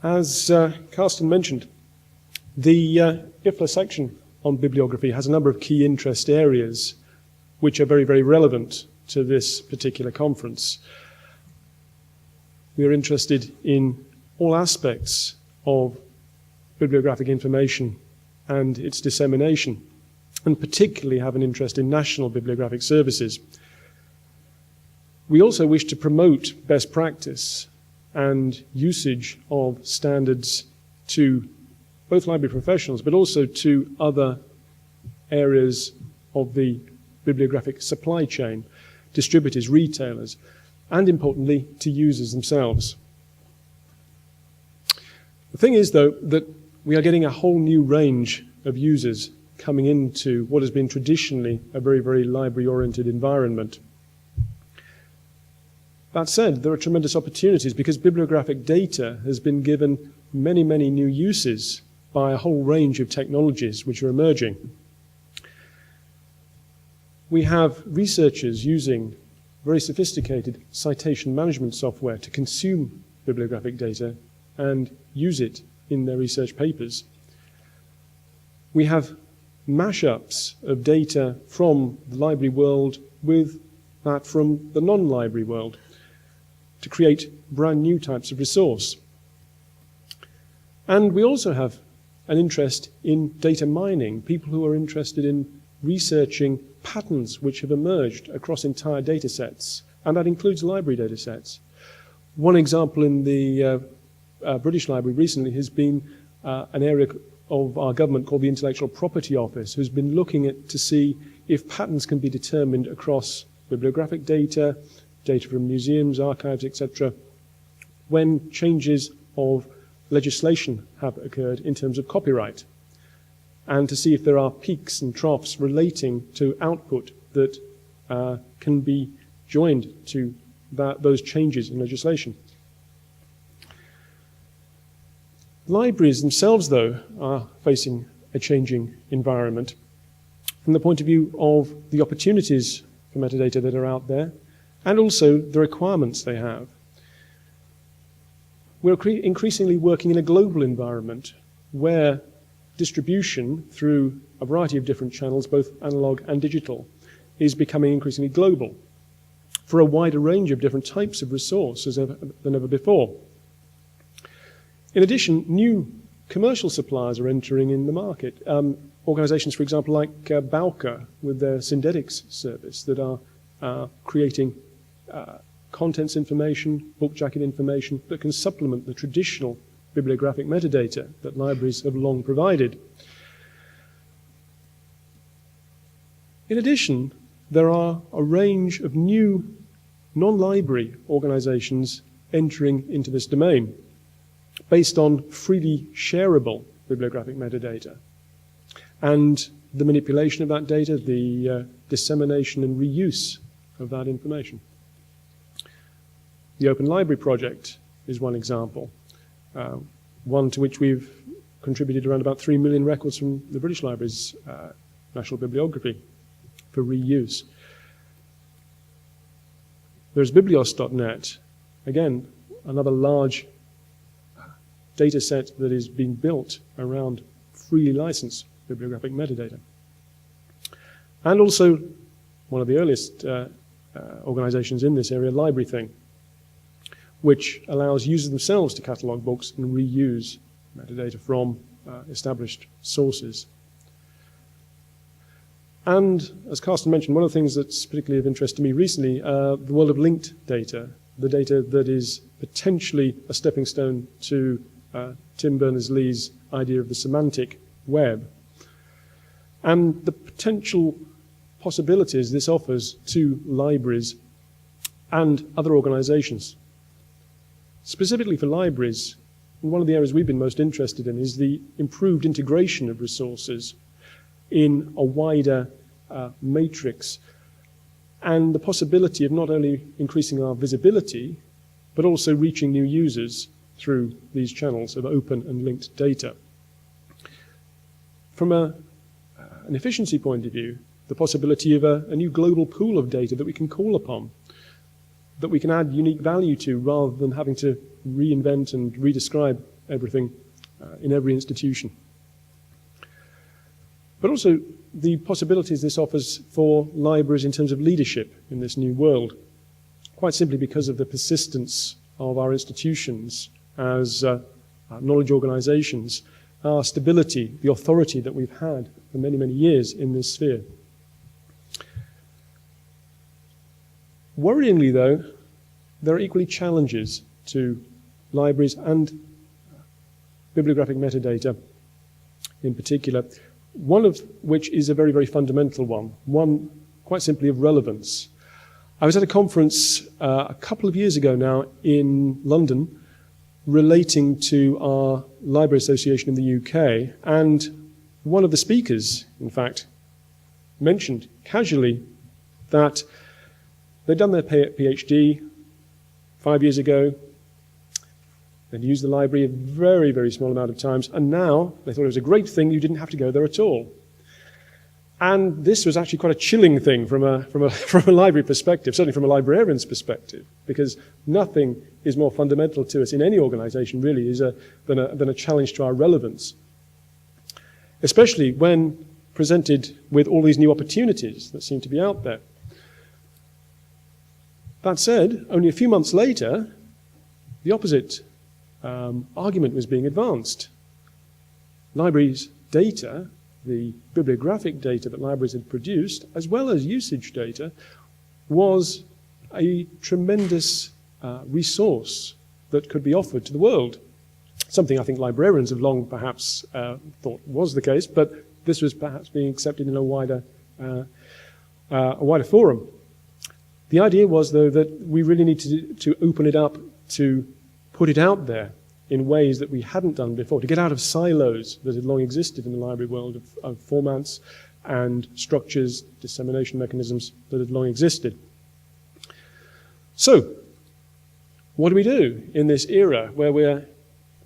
As Carsten mentioned, the IFLA section on bibliography has a number of key interest areas which are very, very relevant to this particular conference. We are interested in all aspects of bibliographic information and its dissemination, and particularly have an interest in national bibliographic services. We also wish to promote best practice and usage of standards to both library professionals, but also to other areas of the bibliographic supply chain, distributors, retailers, and importantly, to users themselves. The thing is, though, that we are getting a whole new range of users coming into what has been traditionally a very, very library-oriented environment. That said, there are tremendous opportunities because bibliographic data has been given many, many new uses by a whole range of technologies which are emerging. We have researchers using very sophisticated citation management software to consume bibliographic data and use it in their research papers. We have mashups of data from the library world with that from the non-library world to create brand new types of resource. And we also have an interest in data mining, people who are interested in researching patterns which have emerged across entire data sets, and that includes library data sets. One example in the British Library recently has been an area of our government called the Intellectual Property Office, who's been looking at to see if patterns can be determined across bibliographic data, data from museums, archives, etc., when changes of legislation have occurred in terms of copyright, and to see if there are peaks and troughs relating to output that can be joined to those changes in legislation. Libraries themselves, though, are facing a changing environment from the point of view of the opportunities for metadata that are out there and also the requirements they have. We're increasingly working in a global environment where distribution through a variety of different channels, both analog and digital, is becoming increasingly global for a wider range of different types of resources than ever before. In addition, new commercial suppliers are entering in the market. Organizations, for example, like Bauker with their Syndetics service that are creating contents information, book jacket information that can supplement the traditional bibliographic metadata that libraries have long provided. In addition, there are a range of new non-library organizations entering into this domain based on freely shareable bibliographic metadata and the manipulation of that data, the dissemination and reuse of that information. The Open Library Project is one example, one to which we've contributed around about 3 million records from the British Library's National Bibliography for reuse. There's biblios.net, again, another large data set that is being built around freely licensed bibliographic metadata. And also, one of the earliest organizations in this area, LibraryThing, which allows users themselves to catalog books and reuse metadata from established sources. And as Carsten mentioned, one of the things that's particularly of interest to me recently, the world of linked data, the data that is potentially a stepping stone to Tim Berners-Lee's idea of the semantic web, and the potential possibilities this offers to libraries and other organizations. Specifically for libraries, one of the areas we've been most interested in is the improved integration of resources in a wider matrix, and the possibility of not only increasing our visibility, but also reaching new users through these channels of open and linked data. From an efficiency point of view, the possibility of a new global pool of data that we can call upon, that we can add unique value to rather than having to reinvent and redescribe everything in every institution. But also the possibilities this offers for libraries in terms of leadership in this new world, quite simply because of the persistence of our institutions as knowledge organizations, our stability, the authority that we've had for many, many years in this sphere. Worryingly, though, there are equally challenges to libraries and bibliographic metadata in particular, one of which is a very, very fundamental one quite simply of relevance. I was at a conference a couple of years ago now in London relating to our Library Association in the UK, and one of the speakers, in fact, mentioned casually that they'd done their PhD 5 years ago. They'd used the library a very, very small amount of times, and now they thought it was a great thing you didn't have to go there at all. And this was actually quite a chilling thing from a library perspective, certainly from a librarian's perspective, because nothing is more fundamental to us in any organization, really, than a challenge to our relevance, especially when presented with all these new opportunities that seem to be out there. That said, only a few months later, the opposite argument was being advanced. Libraries' data, the bibliographic data that libraries had produced, as well as usage data, was a tremendous resource that could be offered to the world. Something I think librarians have long perhaps thought was the case, but this was perhaps being accepted in a wider forum. The idea was, though, that we really need to open it up, to put it out there in ways that we hadn't done before, to get out of silos that had long existed in the library world of formats and structures, dissemination mechanisms that had long existed. So, what do we do in this era where we're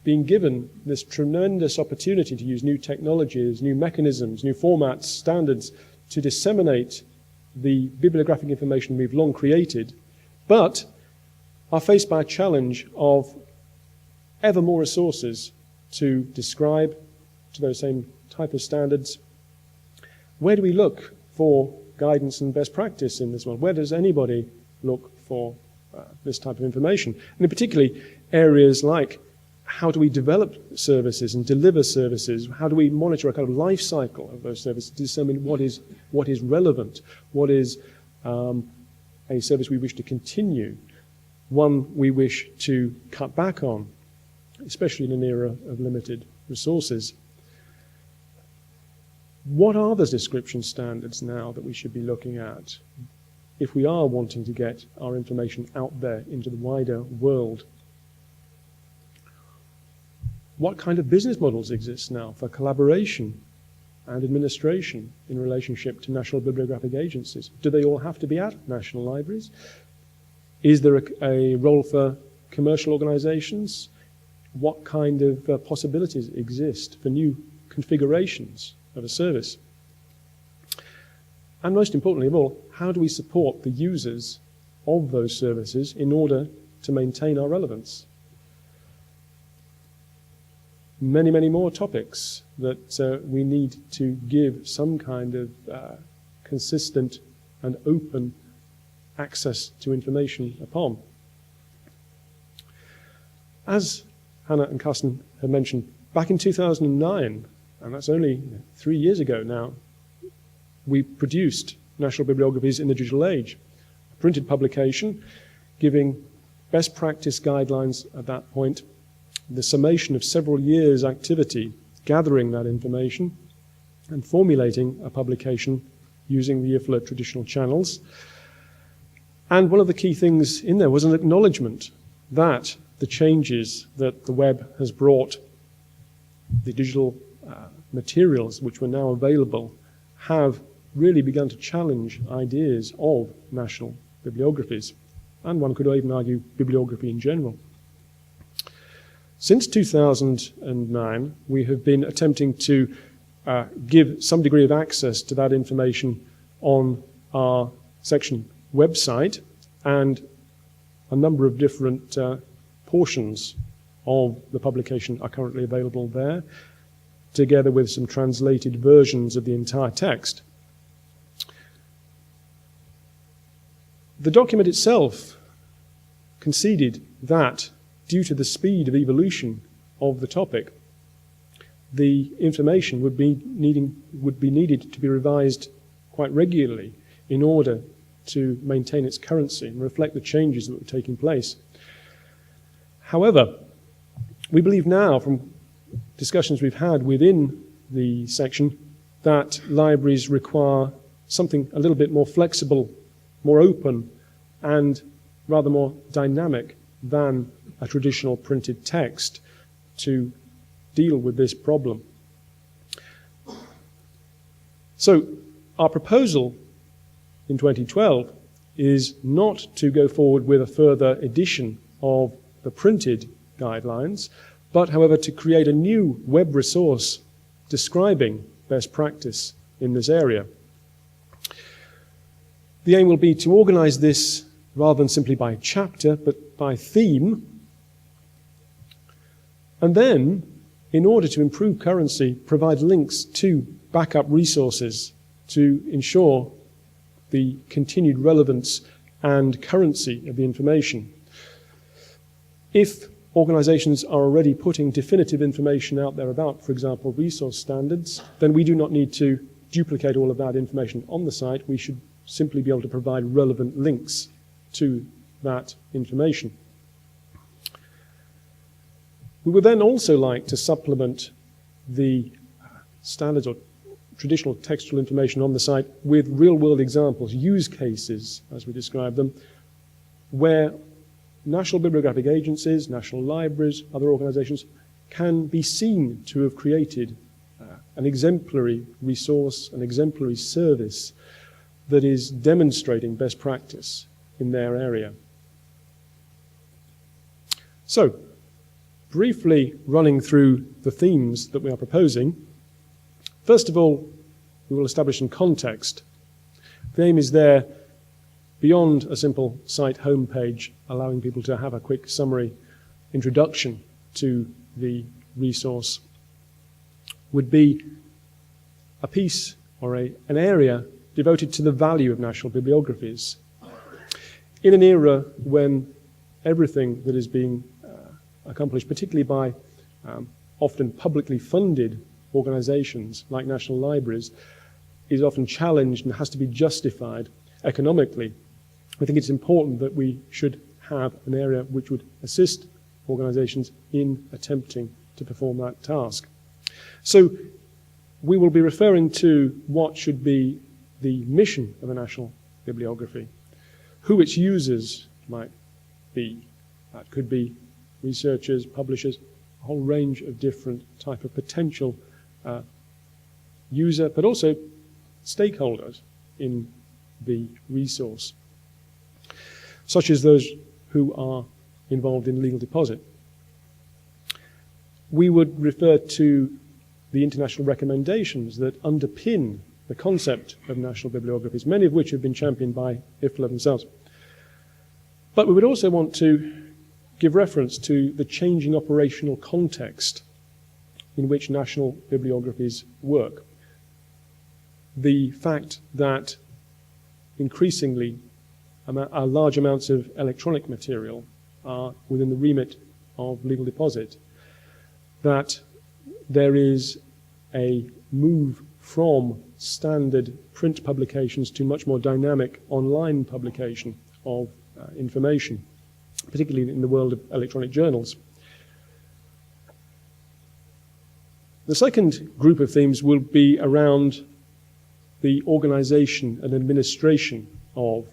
being given this tremendous opportunity to use new technologies, new mechanisms, new formats, standards to disseminate the bibliographic information we've long created, but are faced by a challenge of ever more resources to describe to those same type of standards? Where do we look for guidance and best practice in this one? Where does anybody look for this type of information? And in particularly areas like how do we develop services and deliver services? How do we monitor a kind of life cycle of those services to determine what is relevant, what is a service we wish to continue, one we wish to cut back on, especially in an era of limited resources. What are the description standards now that we should be looking at if we are wanting to get our information out there into the wider world? What kind of business models exist now for collaboration and administration in relationship to national bibliographic agencies? Do they all have to be at national libraries? Is there a role for commercial organizations? What kind of possibilities exist for new configurations of a service? And most importantly of all, how do we support the users of those services in order to maintain our relevance? Many, many more topics that we need to give some kind of consistent and open access to information upon. As Hannah and Carsten have mentioned, back in 2009, and that's only 3 years ago now, we produced National Bibliographies in the Digital Age, a printed publication giving best practice guidelines at that point, the summation of several years' activity, gathering that information and formulating a publication using the IFLA traditional channels. And one of the key things in there was an acknowledgement that the changes that the web has brought, the digital materials which were now available, have really begun to challenge ideas of national bibliographies, and one could even argue bibliography in general. Since 2009, we have been attempting to give some degree of access to that information on our section website, and a number of different portions of the publication are currently available there, together with some translated versions of the entire text. The document itself conceded that, due to the speed of evolution of the topic, the information would be needed to be revised quite regularly in order to maintain its currency and reflect the changes that were taking place. However, we believe now, from discussions we've had within the section, that libraries require something a little bit more flexible, more open, and rather more dynamic than a traditional printed text to deal with this problem. So our proposal in 2012 is not to go forward with a further edition of the printed guidelines, but however to create a new web resource describing best practice in this area. The aim will be to organize this rather than simply by chapter, but by theme. And then, in order to improve currency, provide links to backup resources to ensure the continued relevance and currency of the information. If organizations are already putting definitive information out there about, for example, resource standards, then we do not need to duplicate all of that information on the site. We should simply be able to provide relevant links to that information. We would then also like to supplement the standards or traditional textual information on the site with real-world examples, use cases, as we describe them, where national bibliographic agencies, national libraries, other organizations can be seen to have created an exemplary resource, an exemplary service that is demonstrating best practice in their area. So, briefly running through the themes that we are proposing. First of all, we will establish some context. The aim is there, beyond a simple site homepage, allowing people to have a quick summary introduction to the resource, would be a piece or an area devoted to the value of national bibliographies. In an era when everything that is being accomplished, particularly by often publicly funded organizations like national libraries, is often challenged and has to be justified economically, I think it's important that we should have an area which would assist organizations in attempting to perform that task. So we will be referring to what should be the mission of a national bibliography, who its users might be. That could be researchers, publishers, a whole range of different type of potential user, but also stakeholders in the resource, such as those who are involved in legal deposit. We would refer to the international recommendations that underpin the concept of national bibliographies, many of which have been championed by IFLA themselves. But we would also want to give reference to the changing operational context in which national bibliographies work. The fact that increasingly large amounts of electronic material are within the remit of legal deposit, that there is a move from standard print publications to much more dynamic online publication of information, particularly in the world of electronic journals. The second group of themes will be around the organization and administration of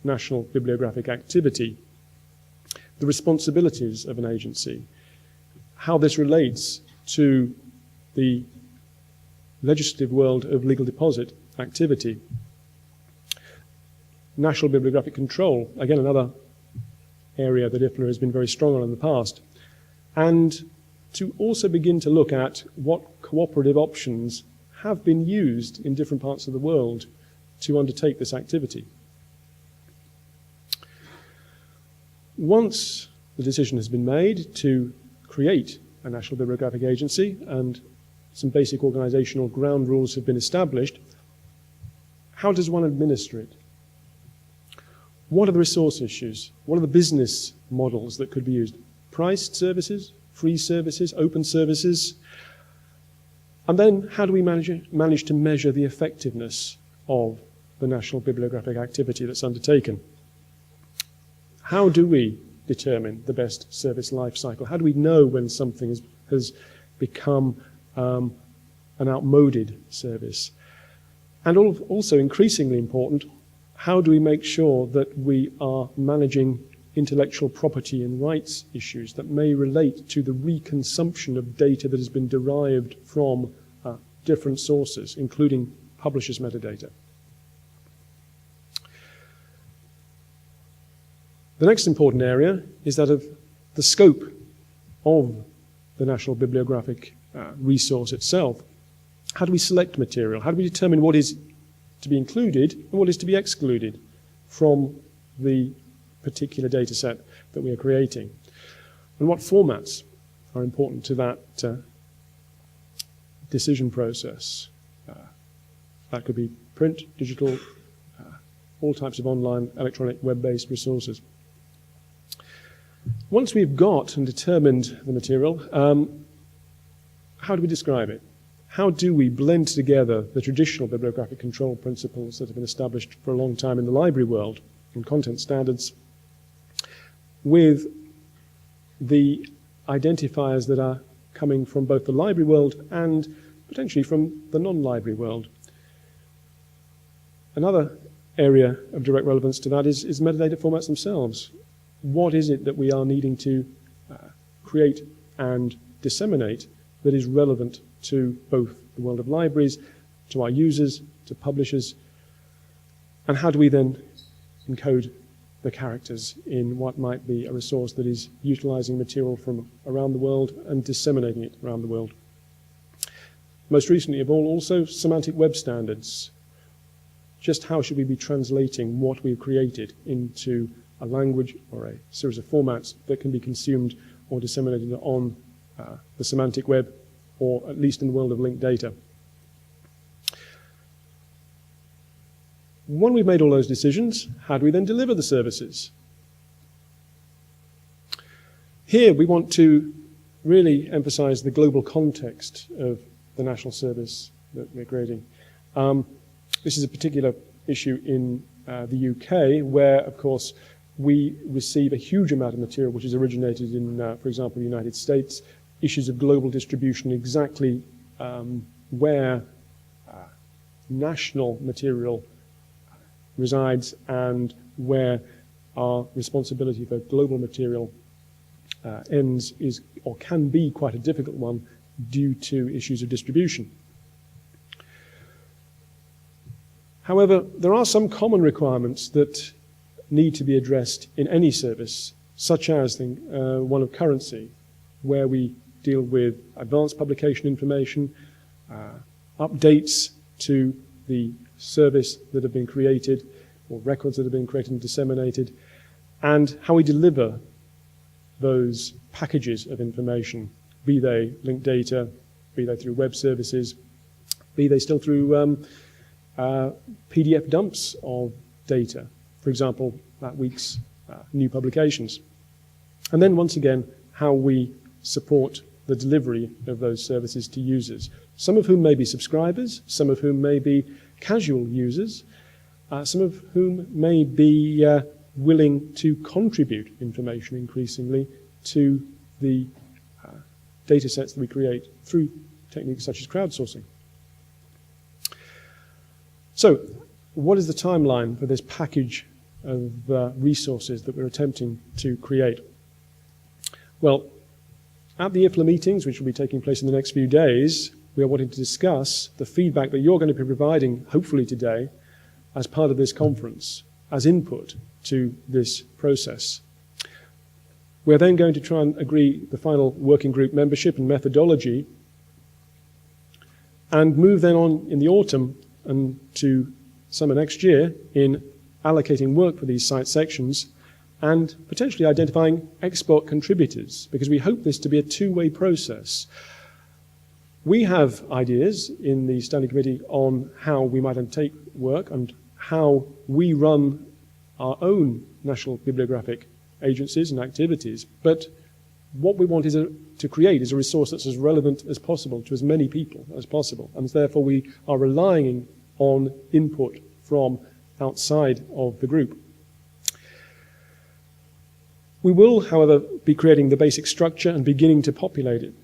national bibliographic activity, the responsibilities of an agency, how this relates to the legislative world of legal deposit activity, national bibliographic control, again another area that IFLA has been very strong on in the past, and to also begin to look at what cooperative options have been used in different parts of the world to undertake this activity. Once the decision has been made to create a national bibliographic agency, and some basic organizational ground rules have been established. How does one administer it? What are the resource issues? What are the business models that could be used? Priced services, free services, open services? And then how do we manage to measure the effectiveness of the national bibliographic activity that's undertaken? How do we determine the best service life cycle? How do we know when something has become an outmoded service? And also increasingly important, how do we make sure that we are managing intellectual property and rights issues that may relate to the reconsumption of data that has been derived from different sources, including publishers' metadata? The next important area is that of the scope of the National Bibliographic resource itself. How do we select material? How do we determine what is to be included and what is to be excluded from the particular data set that we are creating? And what formats are important to that decision process? That could be print, digital, all types of online, electronic, web-based resources. Once we've got and determined the material, how do we describe it? How do we blend together the traditional bibliographic control principles that have been established for a long time in the library world and content standards with the identifiers that are coming from both the library world and potentially from the non-library world? Another area of direct relevance to that is metadata formats themselves. What is it that we are needing to create and disseminate that is relevant to both the world of libraries, to our users, to publishers, and how do we then encode the characters in what might be a resource that is utilizing material from around the world and disseminating it around the world? Most recently of all, also semantic web standards. Just how should we be translating what we've created into a language or a series of formats that can be consumed or disseminated on the semantic web, or at least in the world of linked data? When we've made all those decisions, how do we then deliver the services? Here we want to really emphasize the global context of the national service that we're creating. This is a particular issue in the UK, where, of course, we receive a huge amount of material which is originated in, for example, the United States. Issues of global distribution, exactly where national material resides and where our responsibility for global material ends is, or can be, quite a difficult one due to issues of distribution. However, there are some common requirements that need to be addressed in any service, such as one of currency, where we deal with advanced publication information, updates to the service that have been created, or records that have been created and disseminated, and how we deliver those packages of information, be they linked data, be they through web services, be they still through PDF dumps of data, for example, that week's new publications. And then once again, how we support the delivery of those services to users, some of whom may be subscribers, some of whom may be casual users, some of whom may be willing to contribute information increasingly to the data sets that we create through techniques such as crowdsourcing. So, what is the timeline for this package of resources that we're attempting to create? Well, at the IFLA meetings, which will be taking place in the next few days, we are wanting to discuss the feedback that you're going to be providing, hopefully today, as part of this conference, as input to this process. We're then going to try and agree the final working group membership and methodology, and move then on in the autumn and to summer next year in allocating work for these site sections and potentially identifying expert contributors, because we hope this to be a two-way process. We have ideas in the Standing Committee on how we might undertake work and how we run our own national bibliographic agencies and activities, but what we want is to create is a resource that's as relevant as possible to as many people as possible, and therefore we are relying on input from outside of the group. We will, however, be creating the basic structure and beginning to populate it,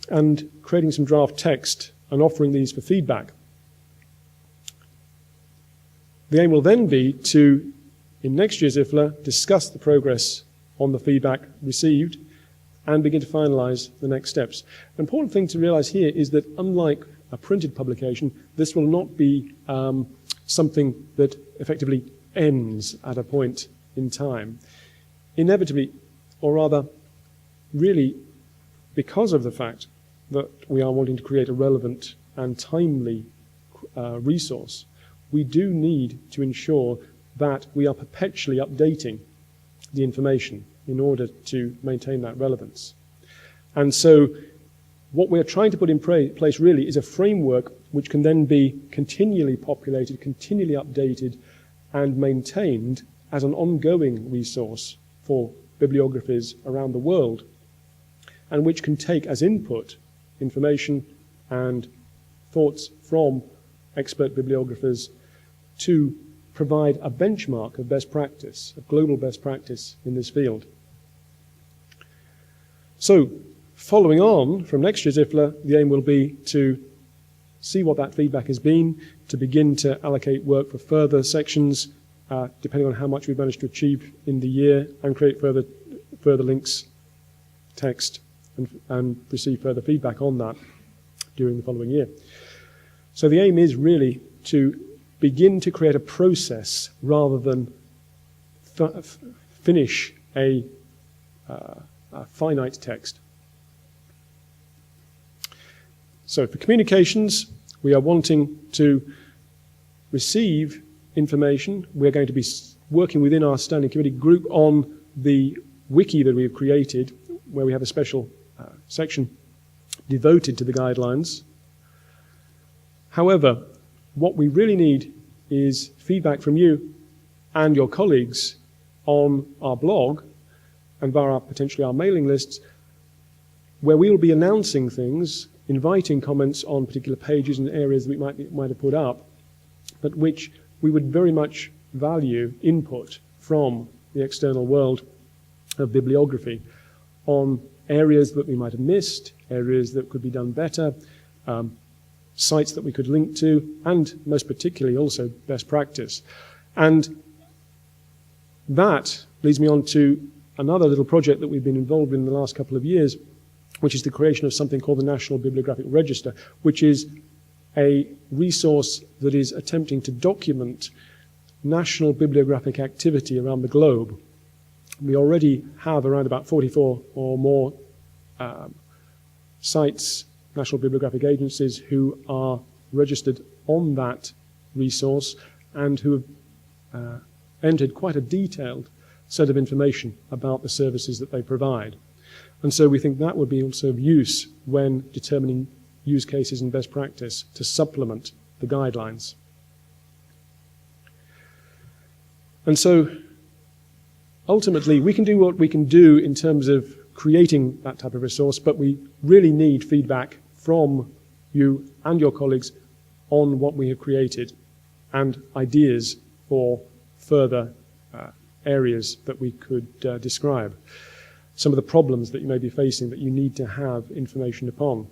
and creating some draft text and offering these for feedback. The aim will then be to, in next year's IFLA, discuss the progress on the feedback received and begin to finalise the next steps. An important thing to realise here is that unlike a printed publication, this will not be something that effectively ends at a point in time. Inevitably, or rather, really, because of the fact that we are wanting to create a relevant and timely resource, we do need to ensure that we are perpetually updating the information in order to maintain that relevance. And so what we're trying to put in place really is a framework which can then be continually populated, continually updated and maintained as an ongoing resource for bibliographies around the world, and which can take as input information and thoughts from expert bibliographers to provide a benchmark of best practice, of global best practice in this field. So, following on from next year's IFLA, the aim will be to see what that feedback has been, to begin to allocate work for further sections, depending on how much we've managed to achieve in the year, and create further links, text, and receive further feedback on that during the following year. So the aim is really to begin to create a process rather than finish a finite text. So for communications, we are wanting to receive information. We're going to be working within our standing committee group on the wiki that we've created, where we have a special section devoted to the guidelines. However, what we really need is feedback from you and your colleagues on our blog and via potentially our mailing lists, where we will be announcing things, inviting comments on particular pages and areas that we might have put up, but which we would very much value input from the external world of bibliography on areas that we might have missed, areas that could be done better, sites that we could link to, and most particularly also best practice. And that leads me on to another little project that we've been involved in the last couple of years, which is the creation of something called the National Bibliographic Register, which is a resource that is attempting to document national bibliographic activity around the globe. We already have around about 44 or more sites, national bibliographic agencies, who are registered on that resource and who have entered quite a detailed set of information about the services that they provide. And so we think that would be also of use when determining use cases and best practice to supplement the guidelines. And so ultimately we can do what we can do in terms of creating that type of resource, but we really need feedback from you and your colleagues on what we have created and ideas for further areas that we could describe. Some of the problems that you may be facing that you need to have information upon,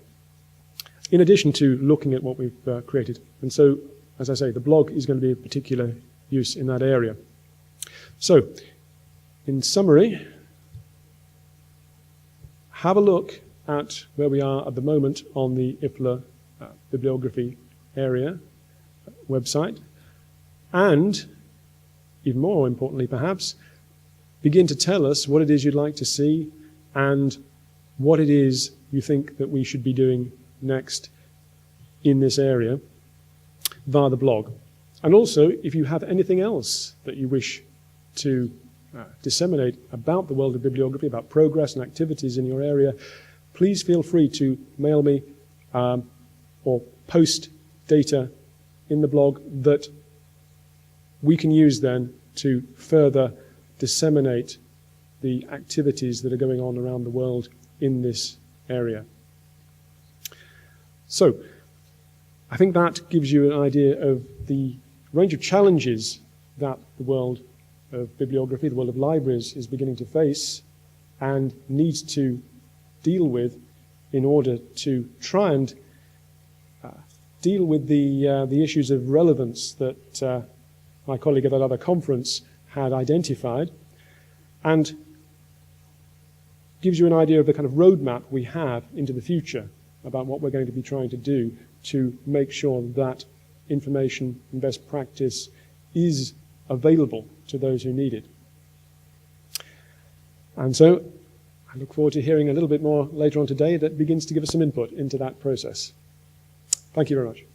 in addition to looking at what we've created. And so, as I say, the blog is going to be of particular use in that area. So, in summary, have a look at where we are at the moment on the IFLA bibliography area website, and, even more importantly perhaps, begin to tell us what it is you'd like to see and what it is you think that we should be doing next in this area via the blog. And also, if you have anything else that you wish to disseminate about the world of bibliography, about progress and activities in your area, please feel free to mail me or post data in the blog that we can use then to further disseminate the activities that are going on around the world in this area. So, I think that gives you an idea of the range of challenges that the world of bibliography, the world of libraries, is beginning to face and needs to deal with in order to try and deal with the issues of relevance that my colleague at that other conference had identified, and gives you an idea of the kind of roadmap we have into the future about what we're going to be trying to do to make sure that information and best practice is available to those who need it. And so I look forward to hearing a little bit more later on today that begins to give us some input into that process. Thank you very much.